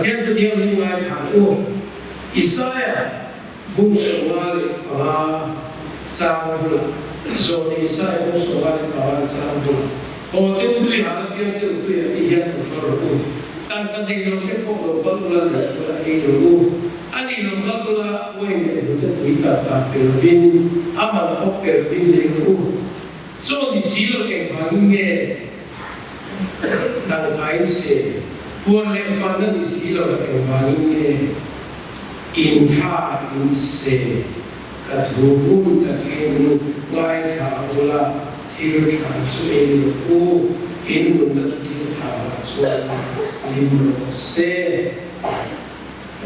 thiên cái điều linh ngài thằng u Isaiah bung sổ ngài trang bula rồi Isaiah bung sổ ngài trang bula họ tiêu tùy hạt tiêu tùy thì hiện một cái rồi tăng cái này nó cái bộ đồ con là để là cái rồi anh ấy nó có là quên để nó tùy tất cả cái vin ama nó cái vin này rồi cho thì xí lo cái phản nghe tăng cái sẽ buồn lên phản nó thì xí lo cái phản nghe in tha in se cái thủ bún cái cái ngay thảo là thiêu trà chuối u in luôn là thiêu thảo chuối lim se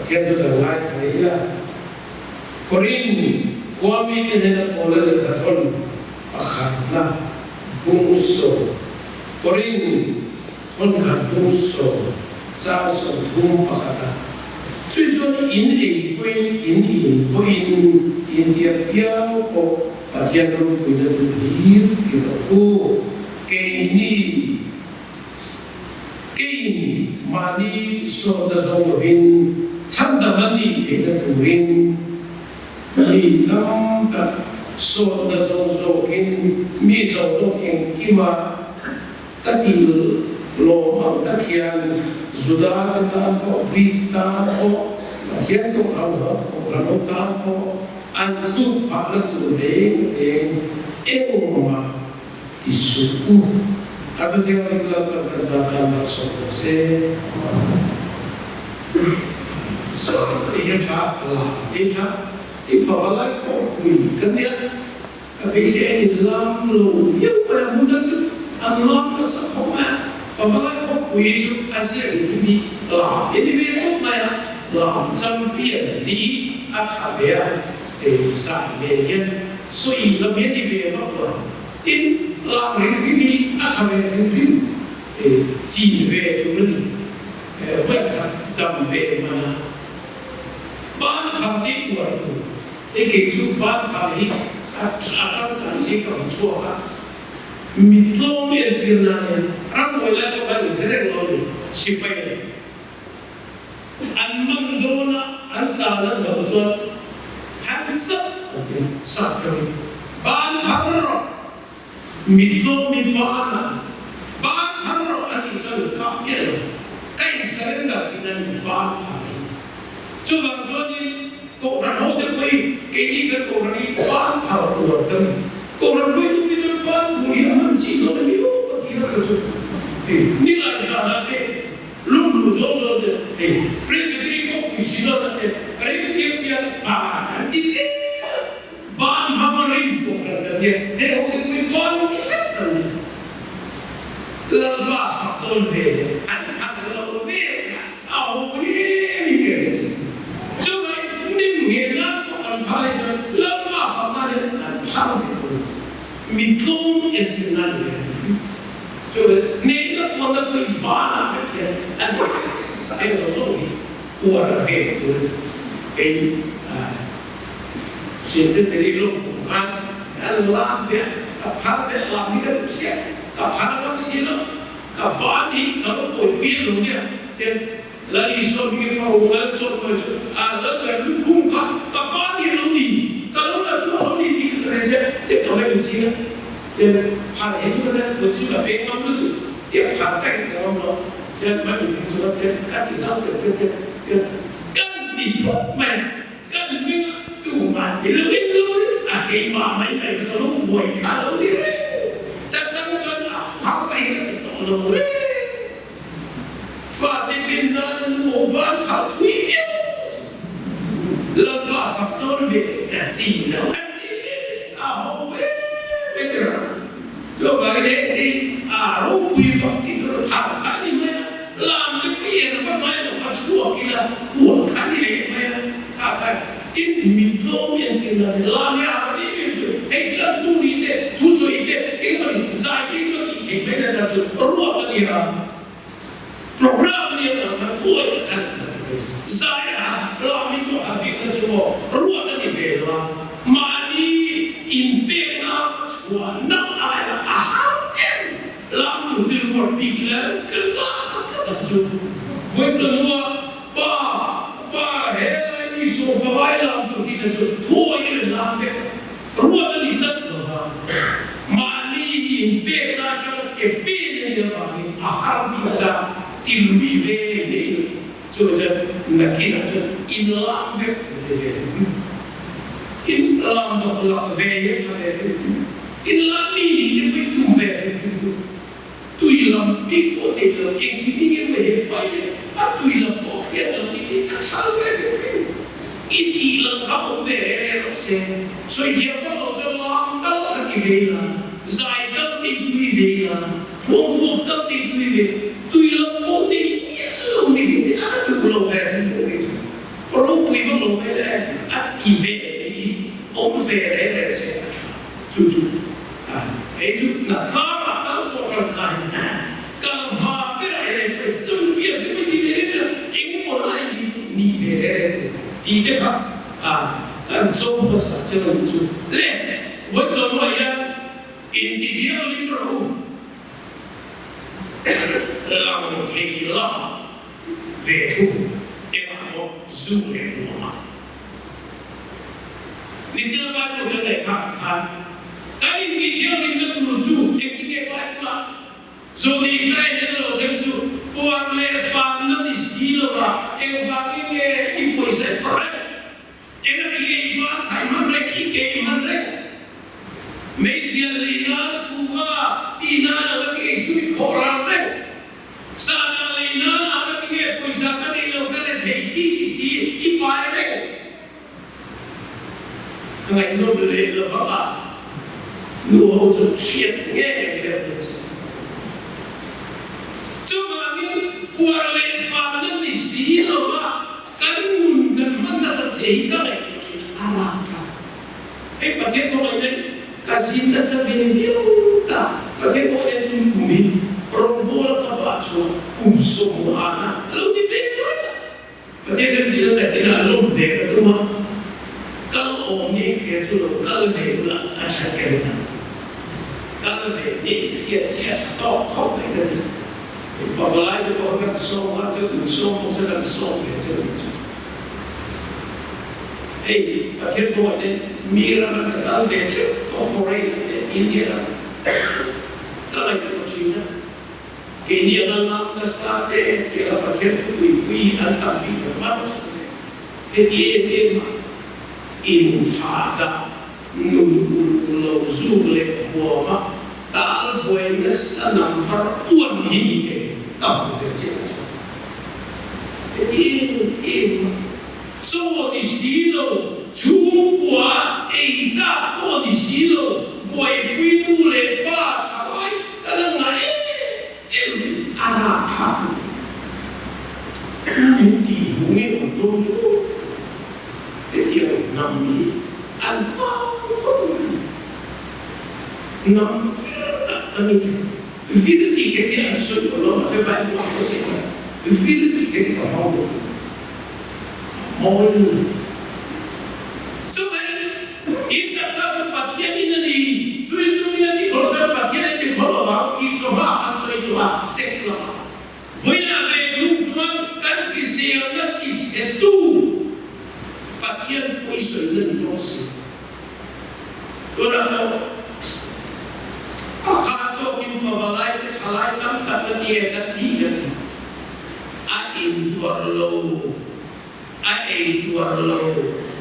thiên tu thằng ngay thấy là Korin qua mi cái này là bỏ lại cái thôn akhat na bung so Korin thôn khát bung so cha so thum akhata最终引领归引不引的标榜把天龙归的理的不给你把你说的中人唱的把你给的主人你当的说的中人没中人起码个地罗芒的天sudah kita berita bagian kau orang tahu antu pada tu emma disuku apa dia melakukan kejahatan maksud se so dia ibarat kau pun kerja tapi saya di dalam lu yang pada muda tu Allah bersama Apalagi kau puji Asia ini lah, ini betul mana lah sampai di atas dia saya so ini lebih di bawah in lah ini atas dia ini Chin về tu ni vậy đầm về mana ban tham đi qua tu cái chú ban tham đi akan kasih kamu cuaca mitlo mian tirnanya ram wala to kan gere lo sipai an mandona an kana bawson hansa sakri ban harro mitlo mi bana ban harro an ichal kapye kai serenda tinan ban phai chulang joni ko ran ho de koi ke ni ga ko ran ban phau lo kan ko ran doi tu ban mungkin manci tu ni oh dia tu ni lah sana te lum lu zo te pergi ko isi tu te pergi dia nanti se ban hamarin ko kan dia oh tu ban kan laba faktor ve an lo ve au ni ke cuma ni mengenal ko kan pai laba faktor kan pai mitong internal so nega pona koi bana fetya and so ora he siete terilo kan lam dia kapal dia lam ni kan sia kapal lam sino kapani kalau poi pi lo dia lagi so ni ka ugal so mo ala la lu kum ka kapani lo ni kalau nak so lo ni di kerja dia kalau sini dia hari itu kan betul juga pengen tu dia pakai kalau lo dia bagi sini dia kan di sana dia kan di buat main kan memang tu man itu akhir main kalau buat kalau dia takkan cuma apa yang kita lo Fatih bin Nadan obat hal itu lepas faktor vegetasi lo so bagi dia rupi waktu itu kali mana lam tu pian apa mana apa cuak kila kuat kali ni mana akan in mitlo yang kita lam ya ini itu ekor tu ni deh tu so ini ekor zai itu ni mana satu ruang dia program dia nak kuat kan zai lam itu habis itu ruang dia bela mani impena cuak nak lam tu di luar pikiran kenapa tak tu? Buat semua vai làm tụi kia cho thua cái làm việc rùa ta đi tất rồi mà đi in bê na cho cái bê này là vào đi akar kita tilui về này cho nak kia cho in làm việc in làm độc lập về cho này in làm đi thì mới tụi về tụi làm biết có thể là anh thì biết về phải tụi làm bỏ phiền làm đi thì sao về ít đi làm không về rồi xem rồi giờ có lo cho làm đâu cái gì là giải đâu thì tụi về là buông buông đâu thì tụi về tụi làm bỏ đi luôn đi thì tụi lo về rồi tụi nó lo về là đi về đi ông về rồi xem chú cái chút là thà mà tao bỏ trong cái kalau mà cái này này phải dùng việc thì mới đi về được anh một lại đi về đi thế không cần sống một sự cho mình chú lên với chỗ này á in đi theo linh bảo lòng thì lòng về thu để mà một du lịch mà你知道吧？我们来看看。Kali ni dia ni nak tuju, ekini baik pula. So di Israel ni lo tentu, puang le fan na di silo ba, bagi ni ibu Israel perang. Ena dia ibu thai man rek, ike man rek. Mesia lina kuha, tina lagi isu koran rek. Sana lina lagi ibu Israel ni lo kena thei di si ipai rek. Ngai no beli lo apa? Nụ hậu dụng triệt nghe về việc cho mà mình qua lệ phàm nên đi xí rồi mà cái nguồn gần mất là sạch chế các bạn làm cả ấy bà thế có này cái gì đã sẽ về nhiều cả bà thế có này mình cùng mình rong bố là các bạn chúa cùng sống hana lúc đi về rồi bà thế nên đi là cái là lúc về cái thứ mà kalau ông ấy cái chỗ kalau về là anh sẽ kể là kalau ini dia stop kau ni kan, bapak lain tu bapak kan som atau som macam som macam itu. Hey, pakai tu ada mira nak kata macam foreign India. Kalau itu China, India dalam nasihat dia pakai tu kui antam di mana tu. Dia infada. Nulu zule buama tal buena sanambar uan ini ke tahu dia cakap. Jadi so di silo cuma ida ko di silo buai pidu lepa cawai kalau ngai arah tak. Nanti mungkin untuk dia nami alfa. Nam kami virti ke dia sudah kalau masih banyak waktu sih virti ke dia mau coba ini satu bagian ini cuy ini kalau satu bagian ini kalau bang itu coba asal itu seks lah boleh ada cuma kan kesianan itu bagian poison ini masih orang akato kimbalai ke chalai kam kat dia kati ain tuarlo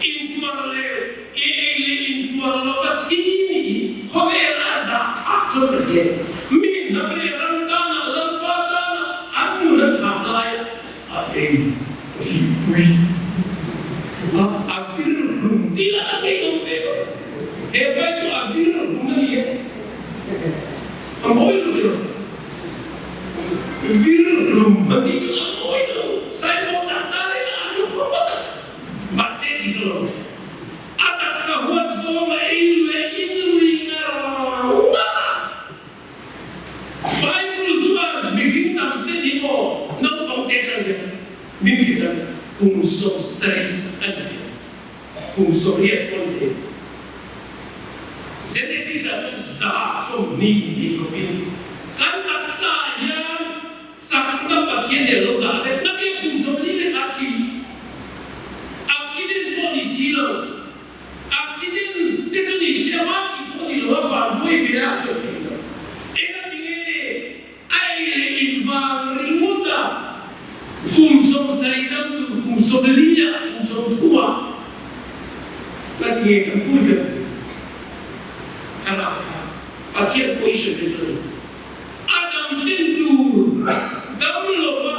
intuarle intuarlo katini khover azak aktor ye min nabre rangana lampatana anura thamlai ain kipui afir tila agai ompe hebat tu afir rumani ye amoy lu virlum begitu amoy lu saya mau tantare anu masih gitu atak sahuat zoma ilu ingar Bible jual bikin tam jadi mo nang pangtekan ya bikin kung so sai ande kung so riat ponte jadi sisa sa so ni di kopin kan tak sayang sakuna bagian dia lo dah nabi kung so ni le kaki accident policy lo accident te tu ni sia ma ki po ni lo fa due via so finito e la tinge ai le inva rimuta cum som saridam cum sodelia cum som tua la tinge kan puika karaka patia poisho de tu adam zindur damlova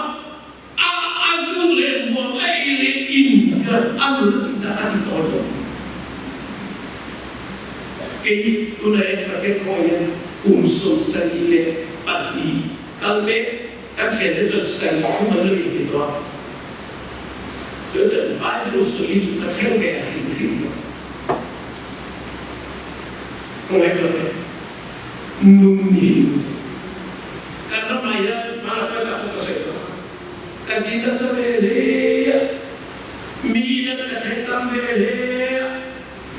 azule mo ile inka anu kita ati todo kei unai pakai koyan kumsul sarile padi kalme katsede tu sarile kumalu itu doa jadi Bible suri tu katsede hari itu mulai dari nunggu karena maya mana pada pasal kasih nasabele mina katheta mele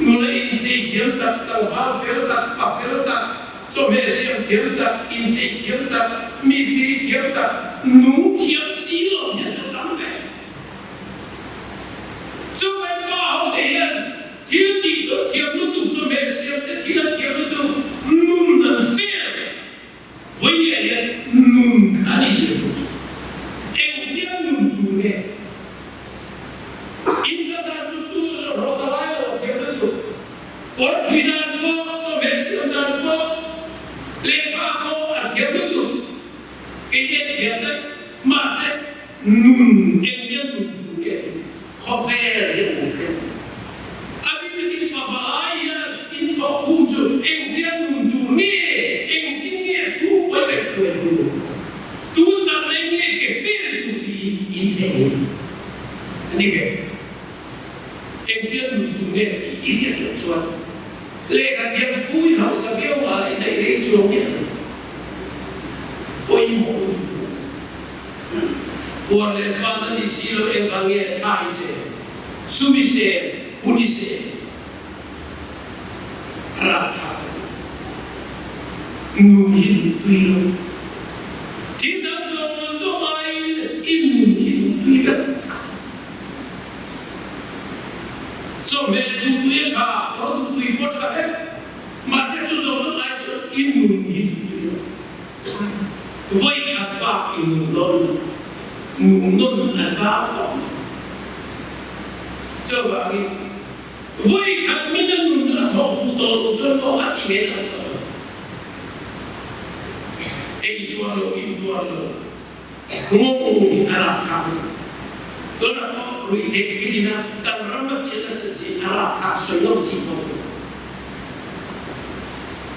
mulai inci kiam tak kalwa fel tak apel tak coba siam kiam tak inci kiam tak mistri kiam tak nu kiam silo yang datang deh coba bahu dia til di tu kiam tu coba siam tu til kiam tu nun dan fel boleh ya nun kali siam Or tidak mo, so versi tidak mo, lepa mo at yang itu, ini dia masih nun, ini nun tu, kafir yang tu. Abi ini papalaya, itu kunjung, ini nun tu ni, ini tu boleh kue tu. Tu zaman ini kepir tu di ini. Ini ke? Ini nun tu ni, ini tuan. Leka dia pui hau sabeu ala ina irei chomia oi mo por le fana di silo evange taise subise unise rata nungi tuiro tidak so main inungi tuiro so me tu ya cha produk tu import sa masih susu aja inungi tuiro voi apa inundon nundon alfa coba ni voi kamina nundon atau futol jono hati beda itu alo ngomong Arab kamu dona ko rui kekirina kan ramba cila sesi Arab kak soyong sipong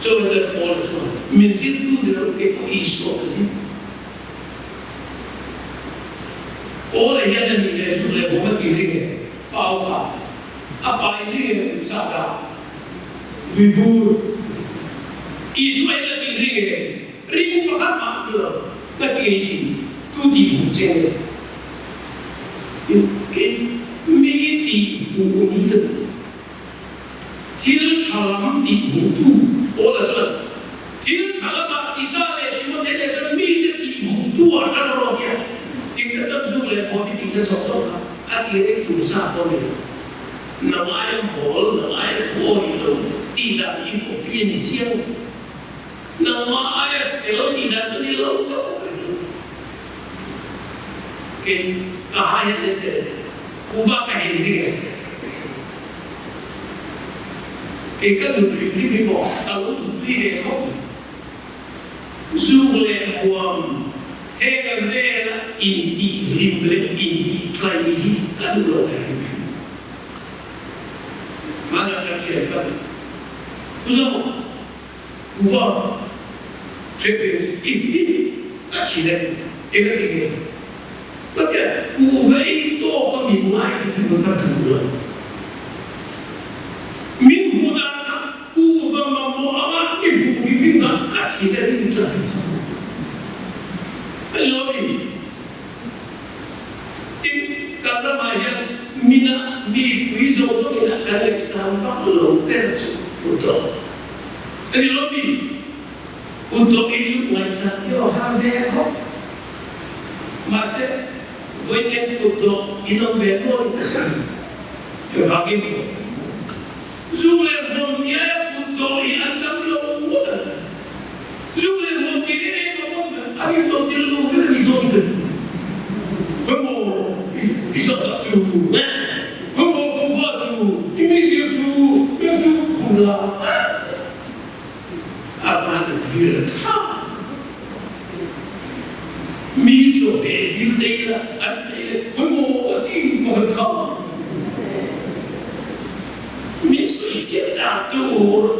coba dan pola coba menzil tu dia ke ko isu sih pola ya dan ini sudah buat diri apa apa ini sada libur isu ada diri ring pakat mak lo tapi ini tu di bucin in miti bumi itu til salam di mutu pola coba til salam di tale di mana dia miti di mutu aja orang dia kita tak sulit mau bikin sesuatu akhirnya dosa boleh namanya mall namanya tua itu tidak ikut pian cium namanya kalau tidak tu di laut ke kahaya itu ubah kahaya kan dulu mau kalau tu dia kau zuhle uam hela inti limble inti klai kan dulu kahaya mana nak siapa usah ubah cepat ini akhirnya dia tinggal Baca, ubah itu kami mulai kita dulu. Minggu datang, ubah mamu awak ibu kita akhirnya kita bicara. Lalu karena banyak mina mi puiso so mina kali sampai lo terus untuk. Jadi lebih untuk itu macam yo harga kok masih Voglio tutto in un verbo hakim Zule montia kutoi andam lo muda Zule montire mamma ari to tillo veri donde como isota tu como pouva tu imisio tu mesu pula avan virta mi cho be dila asile como di mohka mi sui sia da tu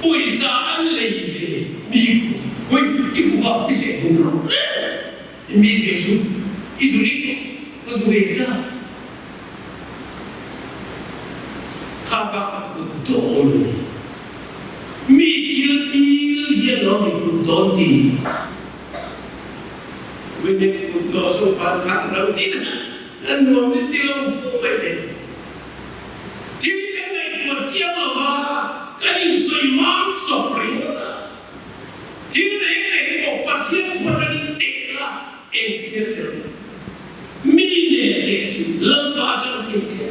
为啥安雷咪会一股话一些红了，咪写出一组里不是伪造，他把不懂了，咪也老咪不懂的，为你不懂说把他老弟呢，俺我们地老富没得，听见那个讲了吧？Kaning suimam soprina. Tingre ko patien ko tani tela engkefel. Mine tesu lamba tani.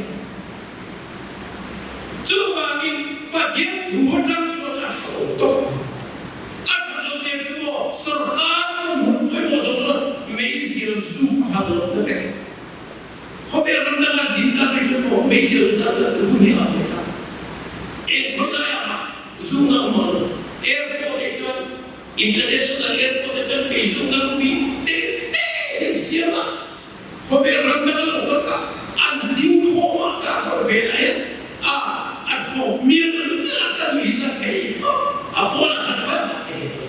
Coba ni patien ko tani suara soto. Atau dia cuma serta mempunyai masalah mesir suhal efek. Kau biarkan dalam cinta macam mesir sudah terdunia apa? Sungai mana? Airport itu, international airport itu, besungan binte, siapa? Kau berang dengan orang anting koma kalau benar aku mir akan bisa kayak itu, apa nak apa kayak itu?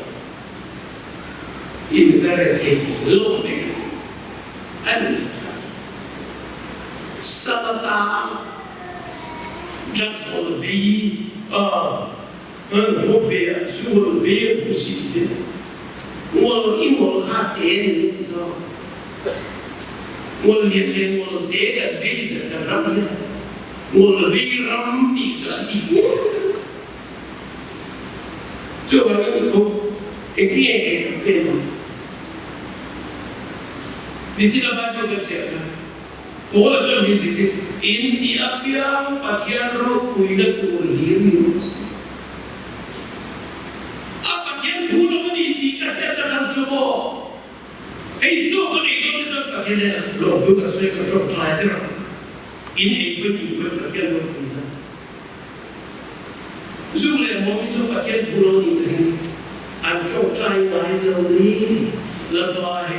Inverted, low negative, and salah just for the我非是我非不喜欢，我因我哈爹的，你知道，我连我爹的非的那什么，我非让地这地，这个我一点也变了，你知道吧？这个讲的，我了这名字的，印第安边把天罗归了多连名字。Coba, coba ni kalau kita pakai lo bukan saya contoh terakhir. Ini pun pakai lo kita. Zulai mau itu pakai pulau ni, anjau cai lain lagi, lepas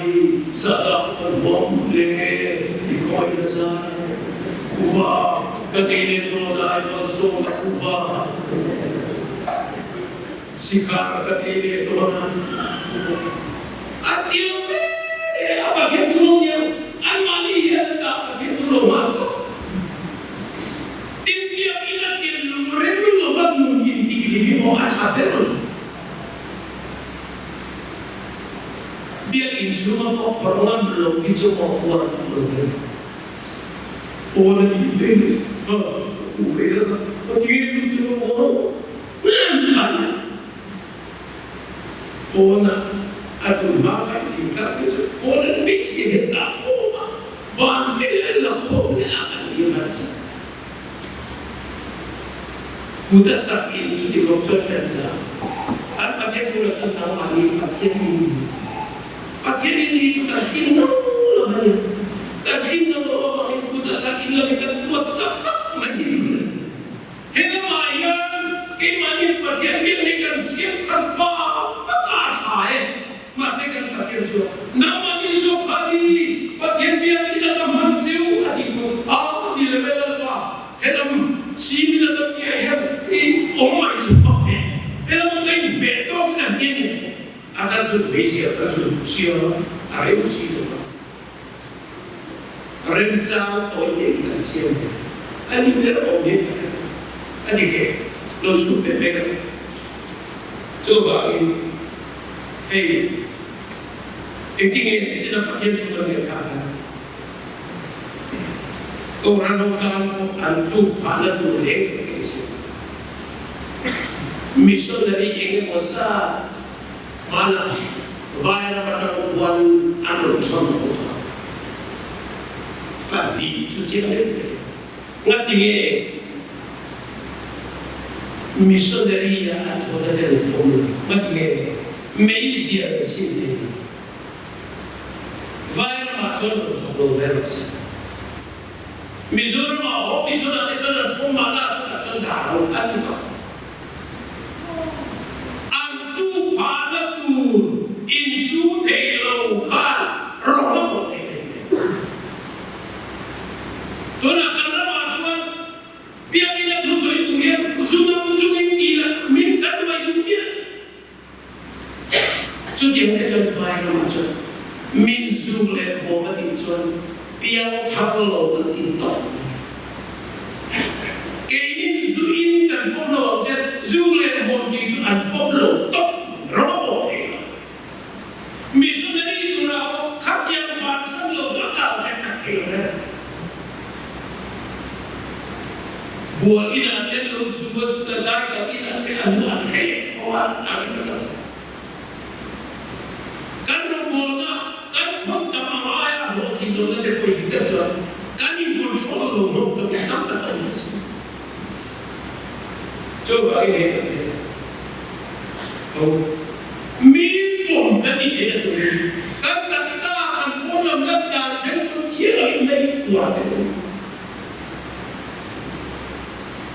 sadap bom leh ikoi nazar, kuva, kadene pulau lain masuk kuva, sikar kadene pulau Atil apa dia dulunya? Amali ya tak dia dulu mantu. Dia ina dia dulu dulu baru inti ini mau acah dulu. Dia injuma mau perangan belum injuma kuat belum. Orang ini, kuila, dia dulu orang, orang Aku makan tingkat itu orang mesti tak koma, bangkit lah koma akan dia merasa. Mudah sakit itu dikocok pensa. Apa dia pula tentang mani pakaian ini juga tinggal loh hanya. Tak tinggal loh orang mudah sakit lagi kan buat tafak mani. Hela mayan, kemana pakaian dia dengan siapkan apa cahaya. Masih kan pakaian cua. Nama ni Zokali, pakaian dia tidak ada mancing hati pun. Di level apa? Helam si bila tak dia hem, omai sepakai. Helam kain betul kan dia ni. Asal sudah besi atau sudah usia, arem usia. Arem cang toy dia ikan siapa? Ani beromnya, ani ke? Lo cuba pegang. Coba ini. Intinya tidak pakai itu berkata. Orang orang antu pada tu lekes. Misal dari yang masa mana viral macam buan anu sama kita. Tapi 以出现的，我听missionary ya atau ada reform,我听没些的心的，外嘛做不同的东西，米做的嘛好，米做的做的不嘛那做的做大了，安得到。Antu pada tu insu telo kan roda bote. Dona karena macam biar ina tu soi dunia, sudah muncul intilah minta tu dunia. Jadi yang kita bayar macam minsu le bomat itu biar thalo itu. Kainin zuin dan bolo je zule bol gitu an bolo top robot he. Misudari itu rapo khatian bangsa lo akal tak kira. Buat ina ten lo subas ladai ka ina ten anu an kaya kawan an betul. Kan bolna kan thom tamaya lo kindo na te koi kita so kan in control lo to kita tak tahu. Coba ini, minum kan ini ada tu, kan taksa kan pola melekat kan tiada ini kuat itu.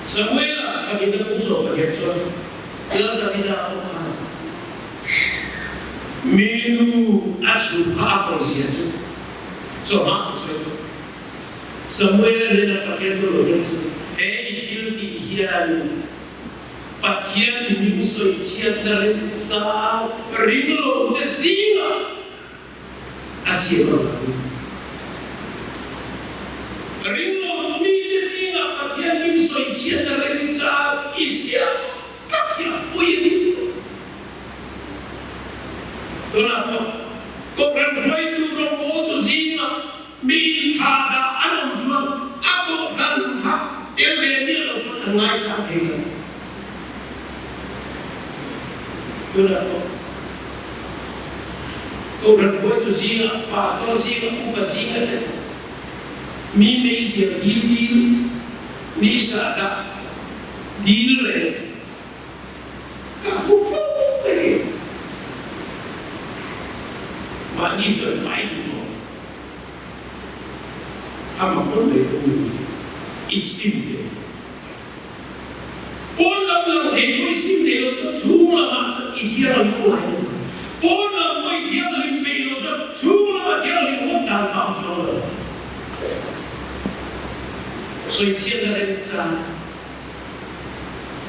Semula kami dah musuh bagi cuan, kalau kami dah apa? Minum asu apa sih itu? So apa sih? Semula dia dah pakai tu itu, kilti hian. Pakaian mingso ciat dari sah ringo desinga asyik ringo mi desinga pakaian mingso ciat dari sah isya pakaian puini kenapa kau berbuat itu rombongan desinga mi kada anam jual aku kan tak eleni lo ngai sakit. Kenapa? Kau berbuat itu singa, pastor singa, upa singa deh. Mimi siap deal, bisa ada deal deh. Kamu ini, mana jual main itu? Apa pun mereka isim deh. Pola tempo isim deh lo tu cuma macam ideal mulai. Pola mau ideal limpe lo tu cuma ideal limpe dah kau jual. So ideal dari sana.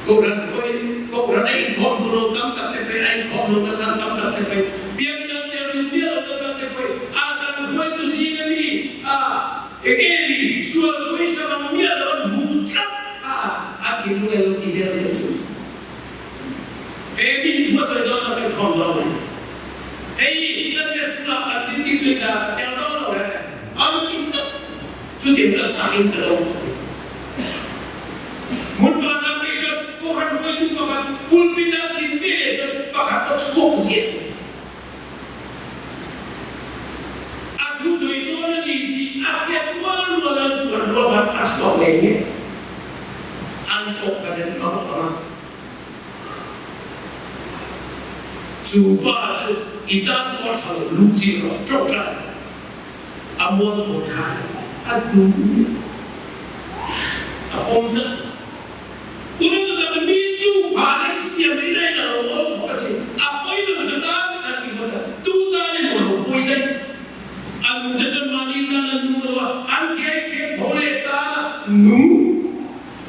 Kau berani kau dulu kam tak tepi, ai kau dulu kam tak tepi. Biar kita dunia lo tak tepi. Ada kau itu sih ni. Ekeli suatu isam dia dalam bukan. Akhirnya lo tidak itu. Ini cuma saja nak kondom. Hei, saya sudah asyik kita jangan orang. Kita sudah tak tahu kalau. Mungkin mereka orang itu bahkan pulpita ini bahkan cukup sih. Aku sudah orang di akhir malam asal ini. Antok kaden apa? Cuba kita buat hal lucu, coba amon kotan, aduh, apa pun. Kuno tu dapat minggu paling siap ini dalam waktu kasih. Apa itu betul? Nanti betul. Tu tadi mau poin. Aku terjemah mani tanah nunggu, angkai ke boleh tanah nunggu.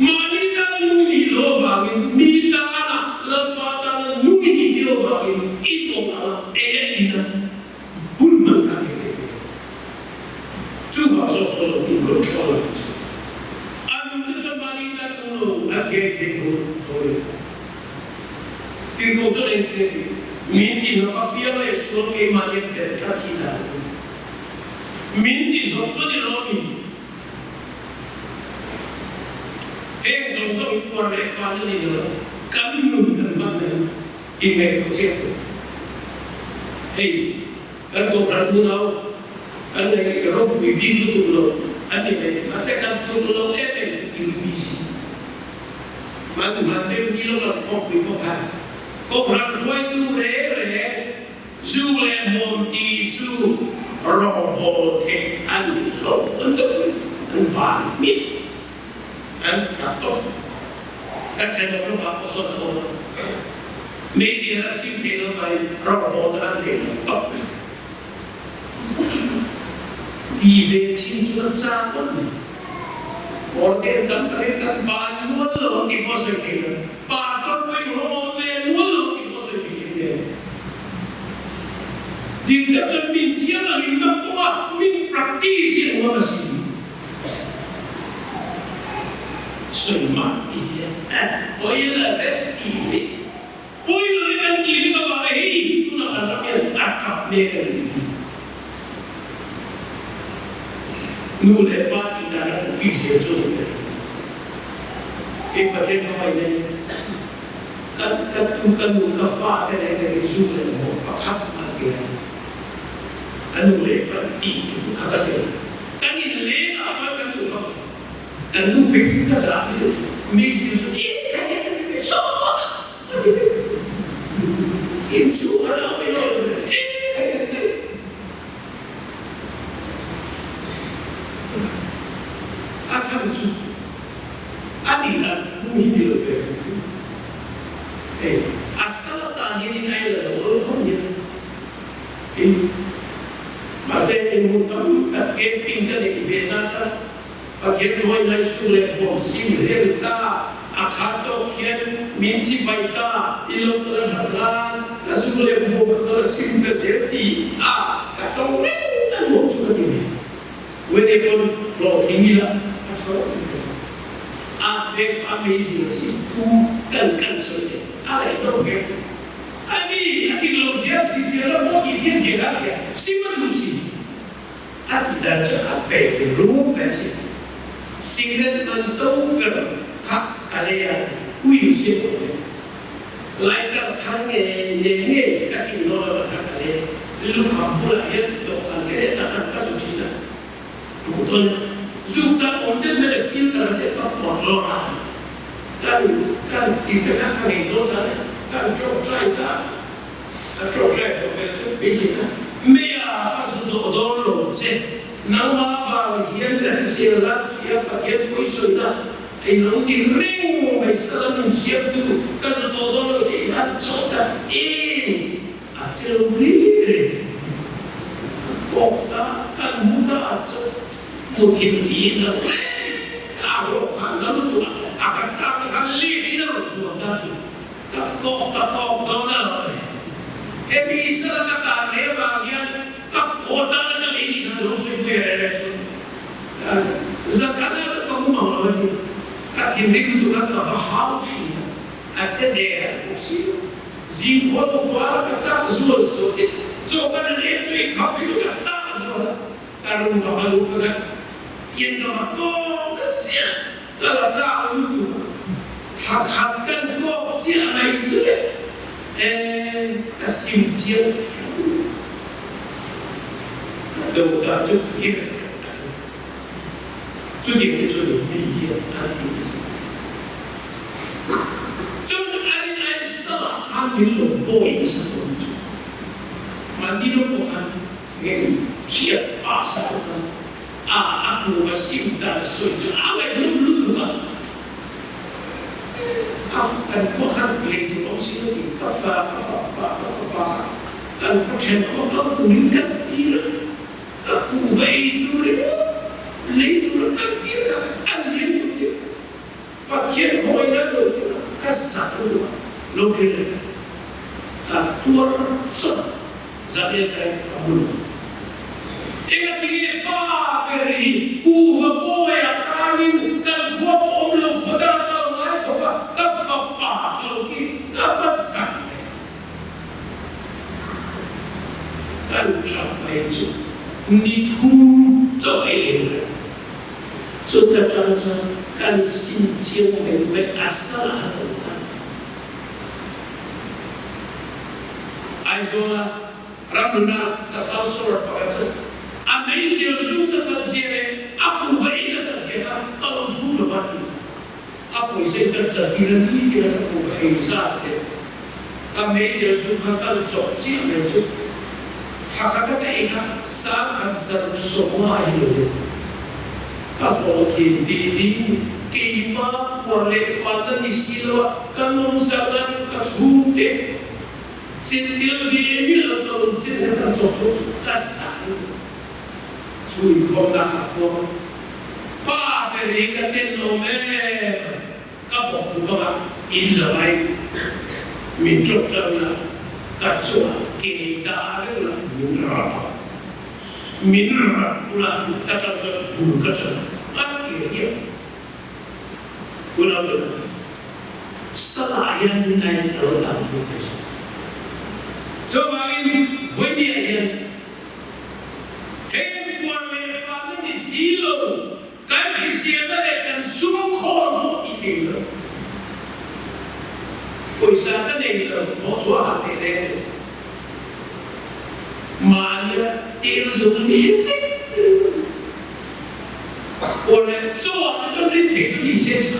Mani tanah nunggu lo bagi, mi tanah lepas tanah nunggu lo bagi. Itu malah ina pun mengkaji. Cuba soal kontrol. Aku terjemah mani tanah nunggu, angkai ke boleh. Kita tu ni, minti nak biar esok ke mana berkata. Minti doktor di lobi. Sosok itu orang Evan ini adalah kami menggunakan mana email kecil. Hei, kan kau berguna, kan yang Eropa bibi itu loh. Anyway, masih tulung itu UBC. Mandi kilo kan kopi kopan. Kopan dua itu re, zule monti zu robote anilo untuk anpamit, ankatok, anjeno apa soal. Messi nasi telo by robot anilo top. Di cinta zaman, orang dan mereka banyak orang di masa kini, bahkan orang di masa kini. Di dalam mintian lagi kuat, min praktisi orang masih. Semua dia, boleh ini, boleh kan ini kalau itu nak orang acap ni. Nule pati dalam pisau jodoh. Ibadah kau ini, kan kafat dari jodoh mau pakat mati. Nule pati itu kata dia. Kan ini le apa kan tu kau? Kan tu pikir kasar itu. Mesti itu. So, itu ada apa yang Asamsu, anilah muhidi lebih. Asal tanya ini ayat orang ni. Masa ini mutam tak keping kan ini benata. Bagian dua ini sulit boxing relta, akato kian minci baita, ilmu terangkan, sulit boxing simple jadi. Kata orang tak mau juga ini. Walaupun lo tinggilah. Apa amazing situ kan sulit. Ada yang berbeza. Ani lo siap di dalam mungkin dia ya. Siapa Ati dalam apa yang versi. Sehingga mentau hak kalian. Wih siapa? Laikan tangge kasih nolak hak kalian. Lu kampul ayat dokan kalian takkan kasus Cina. Betul. Zuta onde mere filtra de porlora kan tidak kan itu kan coba bisa mea pas dolo se nama ba hienda sialat siapa kian kuisuda ino di ring misalnya siap tu kasu dolo di coba accelerate kota kan muda accelerate mungkin Cina, kalau kalau tu akan sangat kali ini dalam suatu tadi, kau dah, bisa kata bagian kota ada ini kan dosa beres. Zakat itu kamu mau lagi, katanya itu kata harus, ada sih, jika orang kata zual sote, coba dia tu itu kata zual, kalau kalau kan Kian kau kesian kalau jauh itu, hakkan kau siapa itu kesimpulan, dah cukup ini, cukup ini nanti. Cukup hari salah hamil boy satu, mandi bukan ini siap asal kan. Aku masih tak setuju. Apa yang dulu kan? Aku kan bukan beli di opsi ini. Apa. Dan kerja apa tu meningkat dia. Aku itu lepas kan dia alien tu. Pasien kau ingat tu kasar tu. Lokal. Tuar so. Jadi kamu. Ingat dia beri kuva boya tangin kan gua omlo khoda ta mai ko ba kappa loki kapasa kan sampai itu nitum zoe sudah terasa kan sincere dengan asal Aizola Ramuna kakau surat pakaian Amazing juga saja aku Apa isi terjadiran ini kita buka insya kami juga kan jauh itu hakkat mereka sangat semua itu kalau ini kima oleh fatan istilah kamu sangat kacute sentil ini atau sentil cocok kasar cuy kondak apa pa mereka tenome kapok juga Israel minta karena kacau kita adalah mineral pula kacau kacau akhirnya guna selain naik dalam tugas coba ini aja boleh pada di silo kan isinya kan sungkol itu Kuisata itu mau apa deh? Mana tirzuli? Oleh coba itu di sini.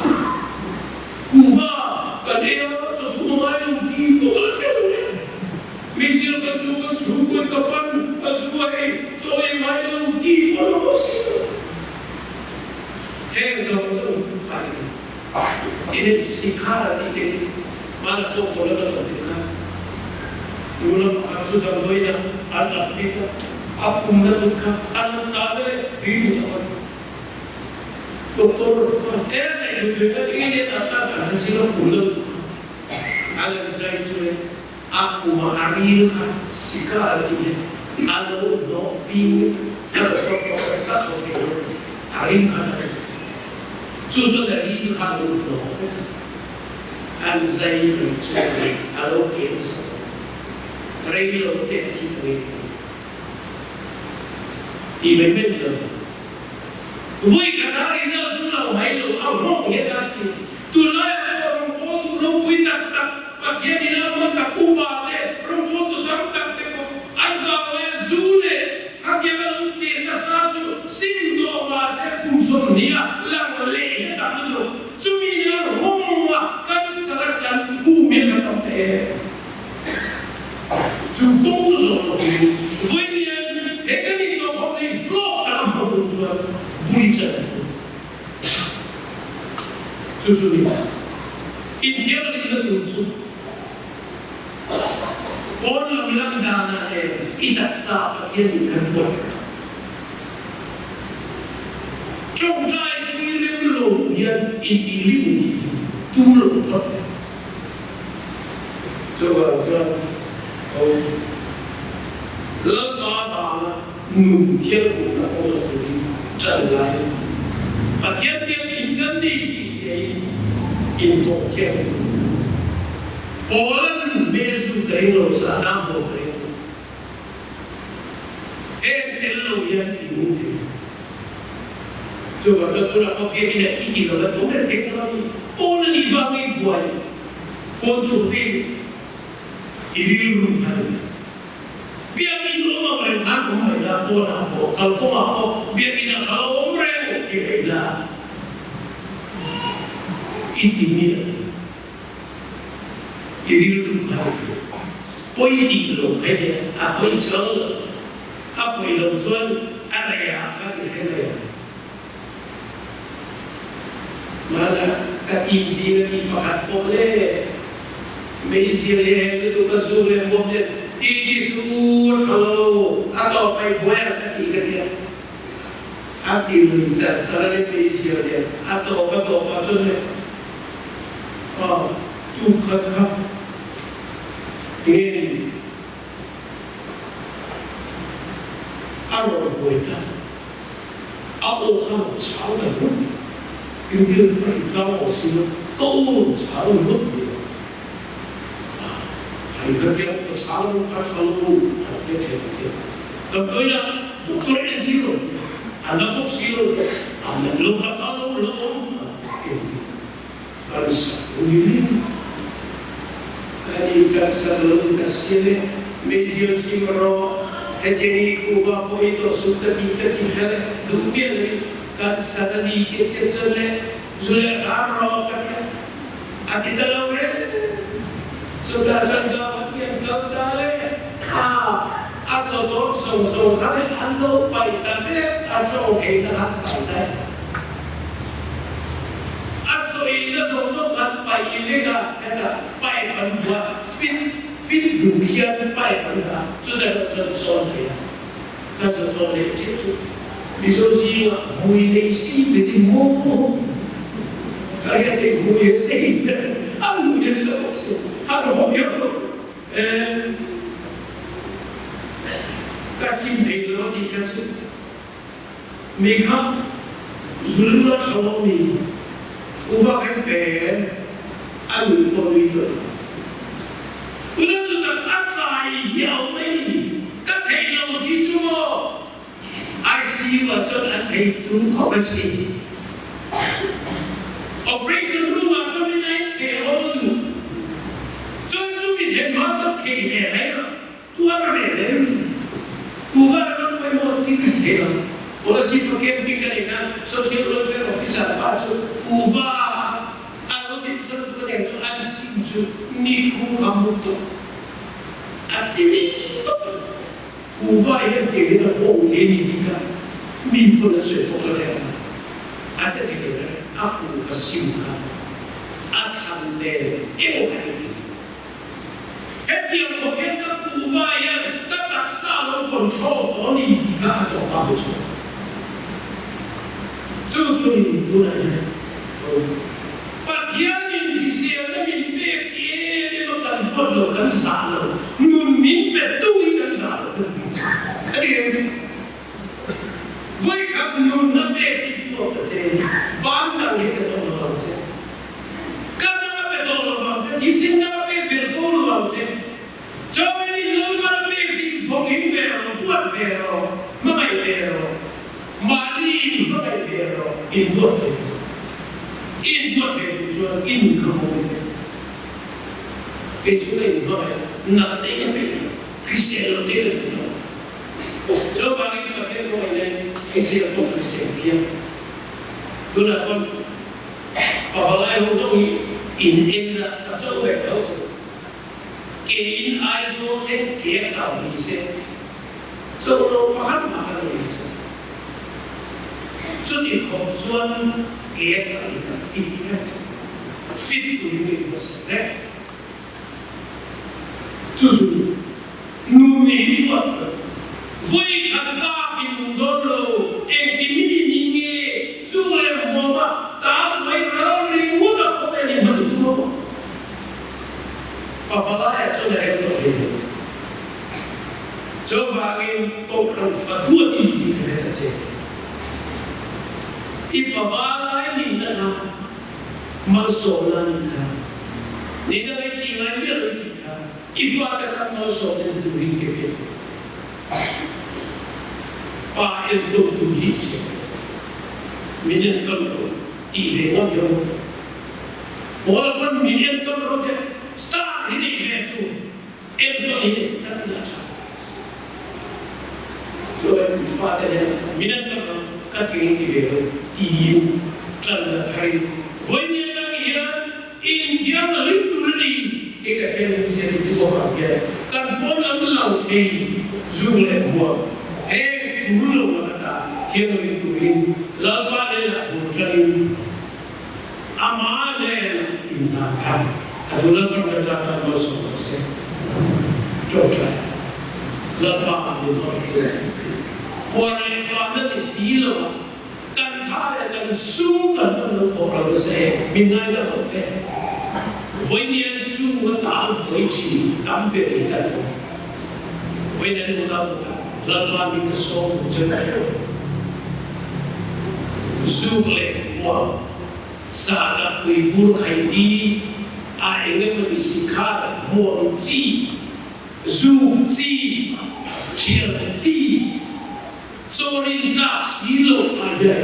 Kuva, kadang tu semua itu dibuat oleh. Misal kasukan kapan kasukai, coba itu dibuat oleh. Hezon, ini sikar ini. Mana tu kalau kita lihat, mula sudah banyak anak kita, apa mereka anak kader hidup apa? Doktor, saya juga ini datang dari sini mula, anak saya itu, aku mengarilkan sikap dia, alu doping, doktor tak boleh, arilkan, jujur dari kalau doping. Alzheimer itu kalau cancer, relo terkini, ini benar. Voi kadang itu cuma mailo, awak ya pasti. Tulai orang bodoh, orang puita tak, pakai di dalam tak ubah orang bodoh tak teko. Alfa zule, hati malu ciri nasaju, sindo bahasa kumsonia, lang leh tak betul. Cumi yang rumah kan serahkan bumi kata teh. Cukup tu soal ini. Voian, hekan itu apa ni? Lo dalam perbuatan berikan. Tujuh ni. India ni itu. Orang bilang dana tidak sah bagian kedua. Contoh yang inti dulu coba lembaga mungkin bukan orang ini jalan bagian dia ingin di info Poland mesu kerilo sadam kerilo telo yang ini coba contohnya apa dia tidak ingin dalam domain teknologi, Poland dibangun buat, konsultasi, ini rumah. Biar ini rumah orang kan rumah dah Poland apa, kalau kau apa, biar ini kalau orang tidak ada, intinya, ini rumah. Poin lo kaya, apa yang salah, apa yang jual, ada yang akan ada. Mana katim sini pakat boleh, mesir itu kasulen boleh, tigi sur kalau atau apa buat kati hati mengincar cara mesir dia atau apa macamnya, tu kakak ini awak buatkan, awak kamu cakap Indian perintah osino kau cakap lebih, ayat yang cakap kacau dia cakap, tapi ya doktor India, anak osino, anak lo tak tahu lo, harus ini, ini kasar lo kasih meja simro, ini kuba itu suka dunia ni. Kan sadari kita zule arro katya Ati talaure sudah jangka yang kaldale ajo so kale ando pai tade ajo okay dah pai dai ajo ina so kan pai ilega kada pai pan buat fin rukian pai pan da sudah so ya kajo to le chichu biso si mui nei si de mo kaya de mui sei alu ya so halo yo kasih dulu di kasih, mereka zulumlah cawami, ubah kempen, alu itu. Udah tak apa yang ini, katanya di cuma, ICU macam ada itu kau mesti, operation room macam ni naik kerana tu, cuma dia macam kerana, tu apa kerana? Bukan orang mau sibuk dia, orang sibuk camping kan, social welfare officer baca, ubah, aku tidak sempat itu ada sibuk ni kamu tu, asli tu, ubah yang dia nak buat ini dia, ni pun sesuatu yang, asal dia aku sibuk, akan dia ini. Yang mungkin ubah yang tak salah kontrol ni dia ada apa tu? Jujur ni tu nanya. Bagian ini siapa ni dia makan bodoh kan salah, nunin betul kan salah. Jadi, mereka nun nanti itu apa je? Bandar kita tahu apa je? Kata apa tahu apa je? Di sini apa betul apa je? Jauh ini luar biasa, mungkin vero, buat vero, makai vero, mari makai vero, indot vero, jual income vero. Itu kan makai, nanti kan vero, Kristiano dia tu. Coba kita pakai kau ini, Kristiano dia. Guna pun, apalagi orang ini kacau betul. Kain aizo kan kaya kau ni se, so lo makan ni se. Jadi kau jual kaya kau ni fit tu ini besar. Jujur, nuni buat, voi kata pinundolo, entimi ninge, jual muama, tak mai rari muda sampai ni mati tu muama. Apalagi coba kita lihat, coba ini program dua ini kita cek. Ipabala ini nak masalah ni dah tinggal dia tinggal. Ifadah masalah itu ringkep. Pak itu tu hijau, minyak telur, ilegal yang, walaupun minyak telur dia. Start ini itu, ini tak ada. So, fatanya minat kan kaki itu dia canda hari. Wanita dia India lalu turuni, kita kena bisa dibuat dia. Kan bola laut ini, zulem buat. Dulu kata dia lalu turin, lepas dia berjalan, amal dia inatan. Adulan perkataan dosa dosa, coba, lepas itu, orang yang ada di silo, kan thara kan sungkan dengan orang saya, minai dah saya, wanita sungguh tak boleh tampil ikan, wanita muda, lepas itu sok jenak, zulem, wah, saat ibu kaini. Akhirnya menisikat muangji, zuji, cirji, corin tak silo ada.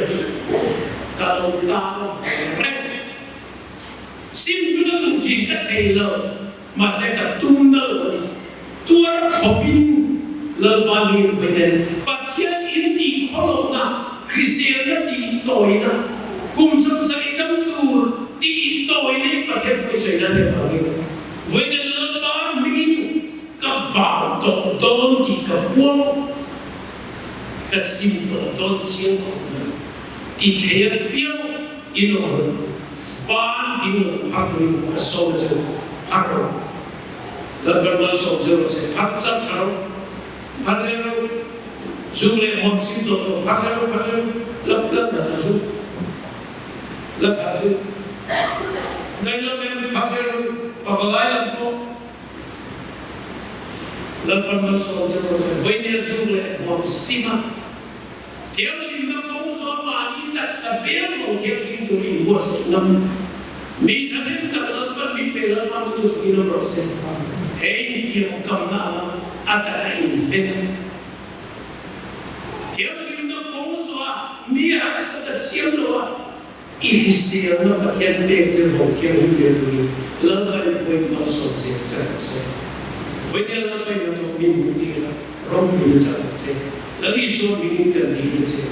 Kalau tak ferret, sim juga menjadi kelo, masa ketundal, tuar kopin, lepas ini kemudian bagian inti kolona Kristiani di toina, kumsum serikam tur di toina pakai tôn chiếu khổ nữa thì thế biểu ino ban tiếng phát huy và sâu chân phát rồi lần lần lần sâu chân sẽ phát chấp phát chân dù lên một sinh tồn phát chân lấp là dù lấp là dù đây là em phát chân và lại là cô lần lần sâu chân sẽ với nhau dù lên một sima theo linh năng công số mà đi đặt sập bén một theo linh tụi mua sắm năm mình cho nên tập lần lần mình về lần năm chút đi năm rồi xem hey theo cầm nào ata này bên theo linh năng công số mi hạt sẽ siêu đó ý siêu nó có thiên bề trên hồng thiên hồng thiên tụi lần lần với nó sốt sẽ với nhau lần lần nó mình đi rong mình sẽ lần đi xuống mình cần đi chứ